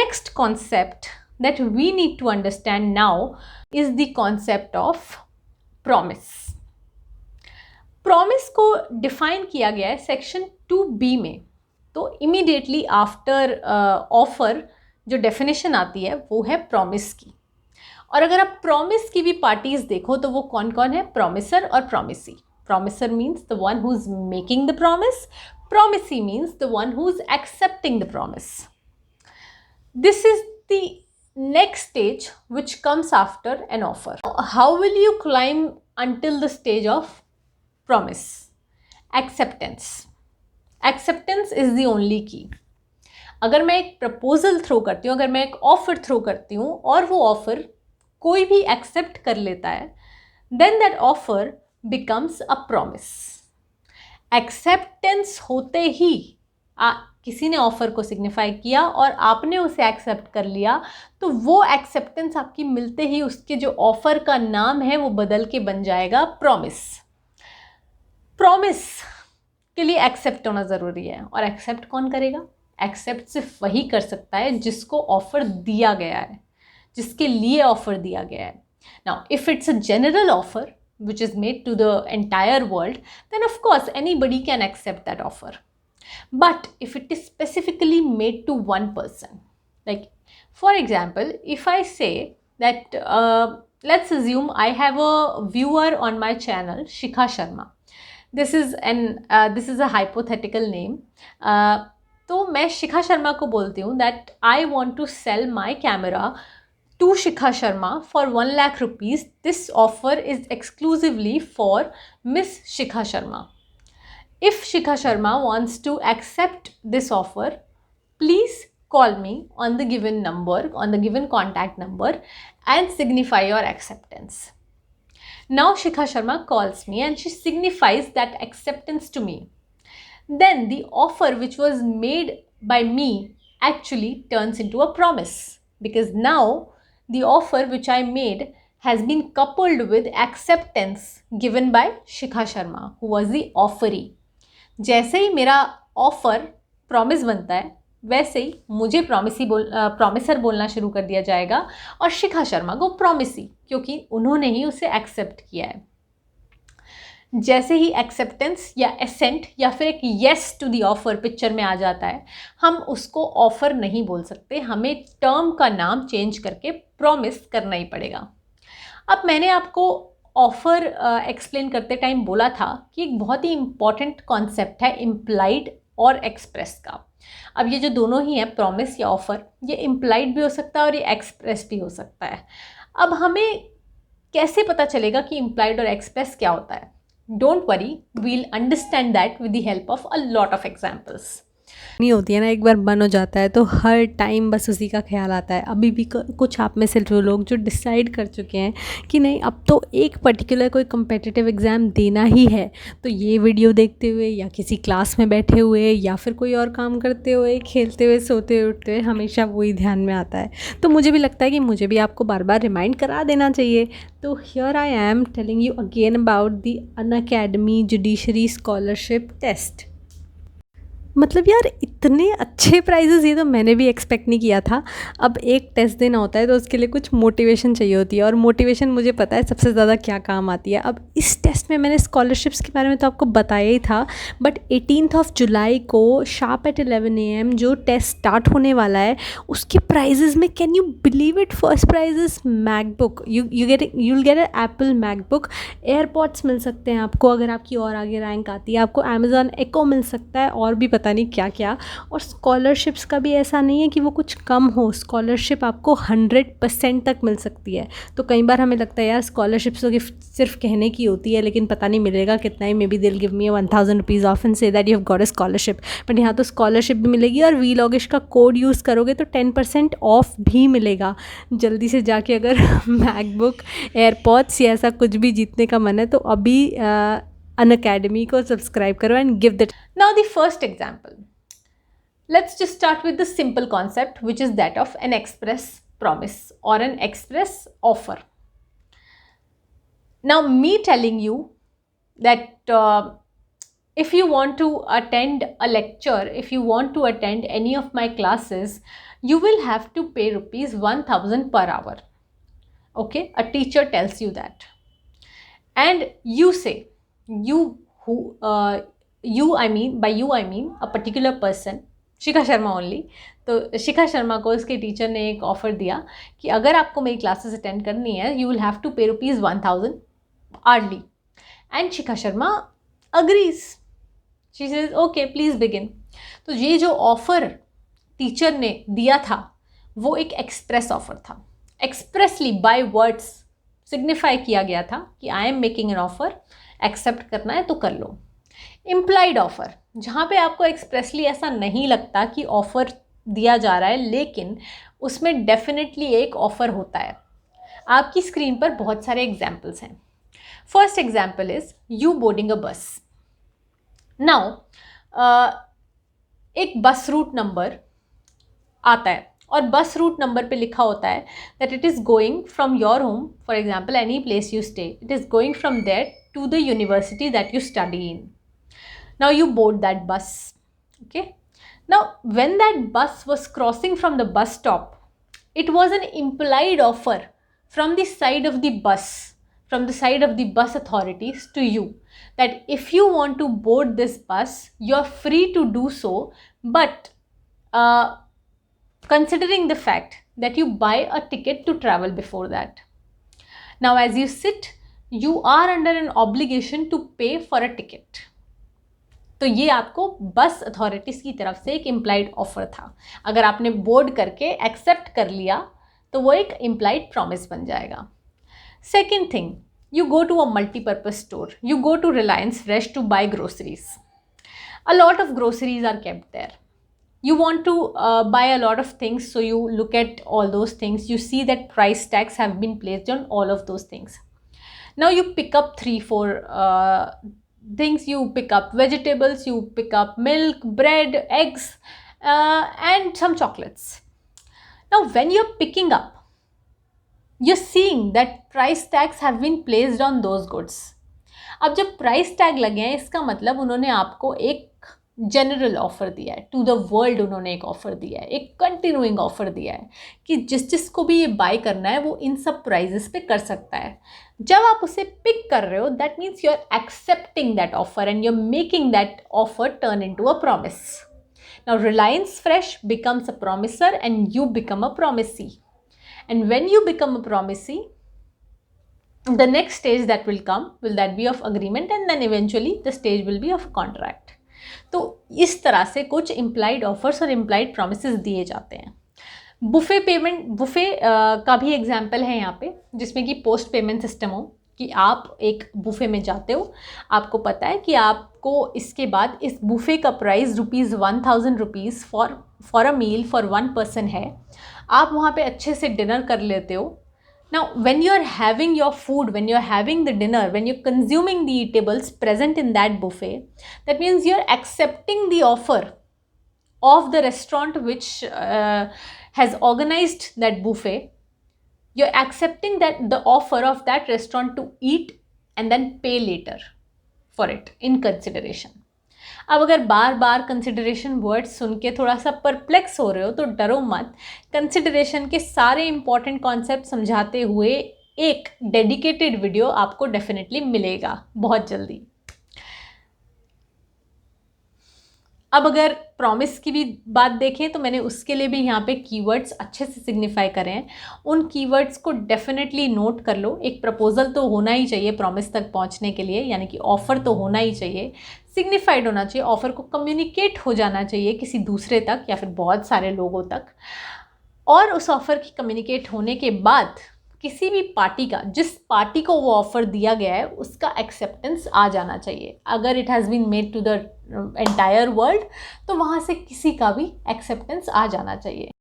next concept that we need to understand now is the concept of promise. Promise को define किया गया है section 2B में. तो इमीडिएटली आफ्टर ऑफर जो डेफिनेशन आती है वो है प्रॉमिस की. और अगर आप प्रॉमिस की भी पार्टीज देखो तो वो कौन कौन है, प्रॉमिसर और promisee. Promisor means the one who is making the promise, promisee means the one who is accepting the promise. This is the next stage which comes after an offer. How will you climb until the stage of promise? Acceptance. Acceptance is the only key. अगर मैं एक proposal throw करती हूँ, अगर मैं एक offer throw करती हूँ और वो ऑफर कोई भी एक्सेप्ट कर लेता है, then that offer becomes a promise. Acceptance होते ही किसी ने ऑफर को सिग्निफाई किया और आपने उसे एक्सेप्ट कर लिया, तो वो एक्सेप्टेंस आपकी मिलते ही उसके जो ऑफर का नाम है वो बदल के बन जाएगा प्रॉमिस. प्रॉमिस के लिए एक्सेप्ट होना ज़रूरी है. और एक्सेप्ट कौन करेगा? एक्सेप्ट सिर्फ वही कर सकता है जिसको ऑफर दिया गया है, जिसके लिए ऑफर दिया गया है. Now if it's a general offer which is made to the entire world, then of course anybody can accept that offer. But if it is specifically made to one person, like for example, if I say that let's assume I have a viewer on my channel, Shikha Sharma. This is a hypothetical name. तो मैं शिखा शर्मा को बोलती हूँ that I want to sell my camera to Shikha Sharma for 1 lakh rupees. This offer is exclusively for Miss Shikha Sharma. If Shikha Sharma wants to accept this offer, please call me on the given number, on the given contact number, and signify your acceptance. Now Shikha Sharma calls me and she signifies that acceptance to me. Then the offer which was made by me actually turns into a promise, because now the offer which I made has been coupled with acceptance given by Shikha Sharma, who was the offeree. जैसे ही मेरा offer promise बनता है, वैसे ही मुझे promiser बोलना शुरू कर दिया जाएगा और शिखा शर्मा को प्रॉमिसी, क्योंकि उन्होंने ही उसे एक्सेप्ट किया है. जैसे ही एक्सेप्टेंस या एसेंट या फिर एक yes to the offer picture में आ जाता है, हम उसको ऑफर नहीं बोल सकते, हमें टर्म का नाम चेंज करके प्रॉमिस करना ही पड़ेगा. अब मैंने आपको ऑफ़र एक्सप्लेन करते टाइम बोला था कि एक बहुत ही इम्पॉर्टेंट कॉन्सेप्ट है इम्प्लाइड और एक्सप्रेस का. अब ये जो दोनों ही हैं, प्रॉमिस या ऑफ़र, ये इम्प्लाइड भी हो सकता है और ये एक्सप्रेस भी हो सकता है. अब हमें कैसे पता चलेगा कि इम्प्लाइड और एक्सप्रेस क्या होता है? Don't worry, we'll understand that with the help of a lot of examples. नहीं होती है ना, एक बार बन हो जाता है तो हर टाइम बस उसी का ख्याल आता है. अभी भी कुछ आप में से जो लोग जो डिसाइड कर चुके हैं कि नहीं अब तो एक पर्टिकुलर कोई कम्पिटिटिव एग्ज़ाम देना ही है, तो ये वीडियो देखते हुए या किसी क्लास में बैठे हुए या फिर कोई और काम करते हुए, खेलते हुए, सोते उठते हुए हमेशा वही ध्यान में आता है. तो मुझे भी लगता है कि मुझे भी आपको बार बार रिमाइंड करा देना चाहिए. तो here I am telling you again about the Unacademy judiciary scholarship test. मतलब यार इतने अच्छे प्राइजेज़ ये तो मैंने भी एक्सपेक्ट नहीं किया था. अब एक टेस्ट देना होता है तो उसके लिए कुछ मोटिवेशन चाहिए होती है, और मोटिवेशन मुझे पता है सबसे ज़्यादा क्या काम आती है. अब इस टेस्ट में मैंने स्कॉलरशिप्स के बारे में तो आपको बताया ही था, बट 18 जुलाई को शार्प एट 11 AM जो टेस्ट स्टार्ट होने वाला है उसके प्राइजेज़ में, can you believe it, first prize is MacBook. You will get a Apple MacBook. AirPods मिल सकते हैं आपको अगर आपकी और आगे रैंक आती है. आपको अमेज़ॉन एको मिल सकता है, और भी पता नहीं क्या क्या. और स्कॉलरशिप्स का भी ऐसा नहीं है कि वो कुछ कम हो, स्कॉलरशिप आपको 100% तक मिल सकती है. तो कई बार हमें लगता है यार स्कॉलरशिप्स तो गिफ्ट सिर्फ कहने की होती है, लेकिन पता नहीं मिलेगा कितना ही. मे बी दिल give me 1000 rupees of and say that you have got a scholarship. But यहाँ तो स्कॉलरशिप भी मिलेगी और वीलॉगिश का कोड यूज़ करोगे तो 10% ऑफ भी मिलेगा. जल्दी से जाके अगर मैकबुक, एयरपॉड्स या ऐसा कुछ भी जीतने का मन है तो अभी अनअकैडमी को सब्सक्राइब करो and give that. Now the first example. Let's just start with the simple concept, which is that of an express promise or an express offer. Now me telling you that if you want to attend a lecture, if you want to attend any of my classes, you will have to pay rupees 1000 per hour. Okay, a teacher tells you that, and you say, by you I mean a particular person, Shikha Sharma only. तो शिखा शर्मा को उसके teacher ने एक offer दिया कि अगर आपको मेरी क्लासेस अटेंड करनी है, you will have to pay rupees 1000 orderly. And Shikha Sharma agrees. She says okay please begin. तो ये जो ऑफ़र टीचर ने दिया था वो एक एक्सप्रेस ऑफ़र था. एक्सप्रेसली बाय वर्ड्स सिग्निफाई किया गया था कि I am making an offer, accept करना है तो कर लो. इम्प्लाइड ऑफ़र, जहाँ पे आपको एक्सप्रेसली ऐसा नहीं लगता कि ऑफ़र दिया जा रहा है, लेकिन उसमें डेफिनेटली एक ऑफ़र होता है. आपकी स्क्रीन पर बहुत सारे एग्जाम्पल्स हैं. First example is you boarding a bus. Now एक बस रूट नंबर आता है और बस रूट नंबर पे लिखा होता है that it is going from your home, for example any place you stay, it is going from there to the university that you study in. Now you board that bus. Okay. Now when that bus was crossing from the bus stop, it was an implied offer from the side of the bus, from the side of the bus authorities to you, that if you want to board this bus, you're free to do so, but considering the fact that you buy a ticket to travel before that. Now as you sit, you are under an obligation to pay for a ticket. तो ये आपको बस authorities की तरफ से एक implied offer था. अगर आपने बोर्ड करके एक्सेप्ट कर लिया तो वो एक इम्प्लाइड प्रॉमिस बन जाएगा. Second thing, you go to a multipurpose store, you go to Reliance Fresh to buy groceries. A lot of groceries are kept there. You want to buy a lot of things, so you look at all those things, you see that price tags have been placed on all of those things. Now you pick up 3-4 things. You pick up vegetables, you pick up milk, bread, eggs, and some chocolates. Now when you're picking up, you're seeing that price tags have been placed on those goods. अब जब price tag लगे हैं, इसका मतलब उन्होंने आपको एक general offer दिया है, टू द वर्ल्ड उन्होंने एक ऑफ़र दिया है, एक कंटिन्यूइंग ऑफ़र दिया है कि जिसको भी ये बाय करना है वो इन सब प्राइजेस पे कर सकता है. जब आप उसे पिक कर रहे हो, that means you are accepting that offer and you are making that offer turn into a promise. Now Reliance Fresh becomes a promisor and you become a promisee. And when you become a promisee, the next stage that will come will that be of agreement, and then eventually the stage will be of contract. तो इस तरह से कुछ implied offers और implied promises दिए जाते हैं. Buffet payment, buffet का भी एग्जाम्पल है यहाँ पे, जिसमें कि पोस्ट पेमेंट सिस्टम हो कि आप एक बुफे में जाते हो, आपको पता है कि आपको इसके बाद इस बुफे का price ₹1000 for a meal for 1 person है. आप वहाँ पे अच्छे से डिनर कर लेते हो. Now, when you are having your food, when you are having the dinner, when you're consuming the eatables present in that buffet, that means you're accepting the offer of the restaurant which has organized that buffet. You're accepting that the offer of that restaurant to eat and then pay later for it in consideration. अब अगर बार बार consideration word सुन के थोड़ा सा perplex हो रहे हो तो डरो मत. कंसिडरेशन के सारे इंपॉर्टेंट कॉन्सेप्ट समझाते हुए एक डेडिकेटेड वीडियो आपको डेफिनेटली मिलेगा बहुत जल्दी. अब अगर प्रॉमिस की भी बात देखें तो मैंने उसके लिए भी यहाँ पे कीवर्ड्स अच्छे से सिग्निफाई करे हैं. उन कीवर्ड्स को डेफिनेटली नोट कर लो. एक प्रपोजल तो होना ही चाहिए प्रॉमिस तक पहुँचने के लिए, यानी कि ऑफ़र तो होना ही चाहिए, सिग्निफाइड होना चाहिए, ऑफ़र को कम्युनिकेट हो जाना चाहिए किसी दूसरे तक या फिर बहुत सारे लोगों तक. और उस ऑफ़र की कम्युनिकेट होने के बाद किसी भी पार्टी का, जिस पार्टी को वो ऑफ़र दिया गया है, उसका एक्सेप्टेंस आ जाना चाहिए. अगर it has been made to the entire world तो वहाँ से किसी का भी एक्सेप्टेंस आ जाना चाहिए.